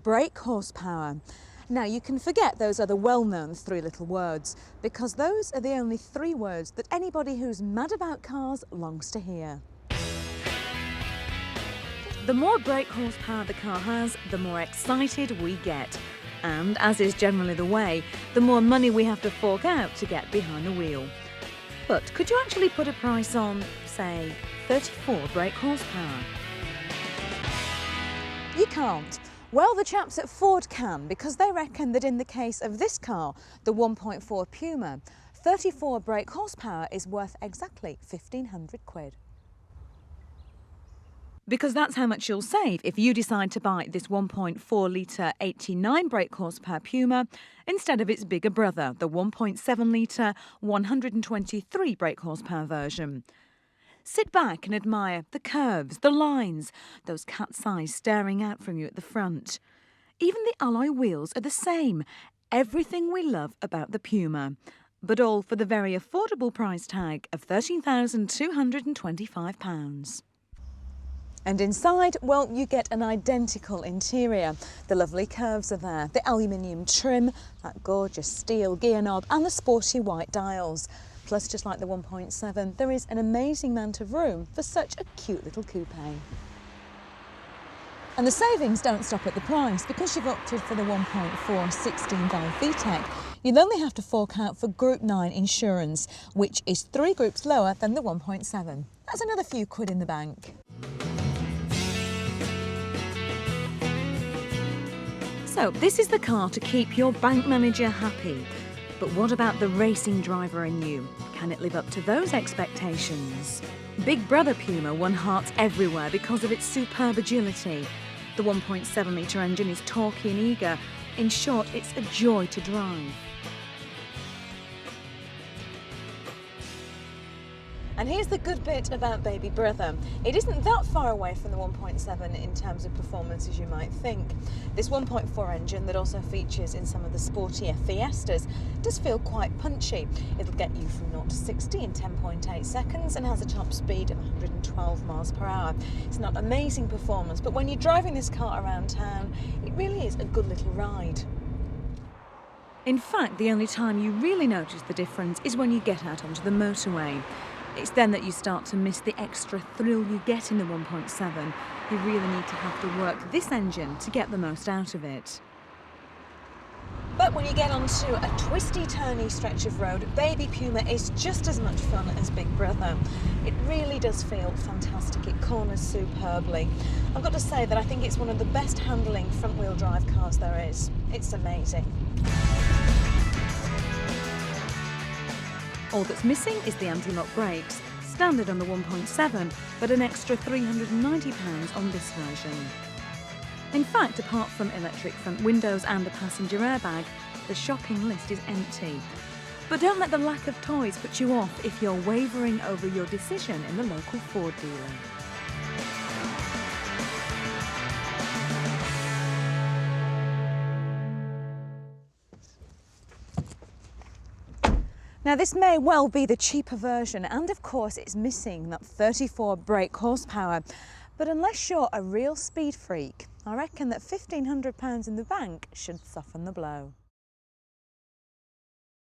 Brake horsepower. Now you can forget those other well-known three little words, because those are the only three words that anybody who's mad about cars longs to hear. The more brake horsepower the car has, the more excited we get. And, as is generally the way, the more money we have to fork out to get behind the wheel. But could you actually put a price on, say, 34 brake horsepower? You can't. Well, the chaps at Ford can, because they reckon that in the case of this car, the 1.4 Puma, 34 brake horsepower is worth exactly 1,500 quid. Because that's how much you'll save if you decide to buy this 1.4 litre 89 brake horsepower Puma instead of its bigger brother, the 1.7 litre 123 brake horsepower version. Sit back and admire the curves, the lines, those cat's eyes staring out from you at the front. Even the alloy wheels are the same. Everything we love about the Puma. But all for the very affordable price tag of £13,225. And inside, well, you get an identical interior. The lovely curves are there, the aluminium trim, that gorgeous steel gear knob and the sporty white dials. Plus, just like the 1.7, there is an amazing amount of room for such a cute little coupe. And the savings don't stop at the price, because you've opted for the 1.4 16-valve VTEC. You'll only have to fork out for Group 9 insurance, which is 3 groups lower than the 1.7. That's another few quid in the bank. So, this is the car to keep your bank manager happy. But what about the racing driver in you? Can it live up to those expectations? Big Brother Puma won hearts everywhere because of its superb agility. The 1.7 litre engine is torquey and eager. In short, it's a joy to drive. And here's the good bit about Baby Brother. It isn't that far away from the 1.7 in terms of performance as you might think. This 1.4 engine that also features in some of the sportier Fiestas does feel quite punchy. It'll get you from 0 to 60 in 10.8 seconds and has a top speed of 112 miles per hour. It's not amazing performance, but when you're driving this car around town, it really is a good little ride. In fact, the only time you really notice the difference is when you get out onto the motorway. It's then that you start to miss the extra thrill you get in the 1.7. You really need to have to work this engine to get the most out of it. But when you get onto a twisty-turny stretch of road, Baby Puma is just as much fun as Big Brother. It really does feel fantastic. It corners superbly. I've got to say that I think it's one of the best handling front-wheel drive cars there is. It's amazing. All that's missing is the anti-lock brakes, standard on the 1.7, but an extra £390 on this version. In fact, apart from electric front windows and a passenger airbag, the shopping list is empty. But don't let the lack of toys put you off if you're wavering over your decision in the local Ford dealer. Now, this may well be the cheaper version, and of course it's missing that 34 brake horsepower. But unless you're a real speed freak, I reckon that £1,500 in the bank should soften the blow.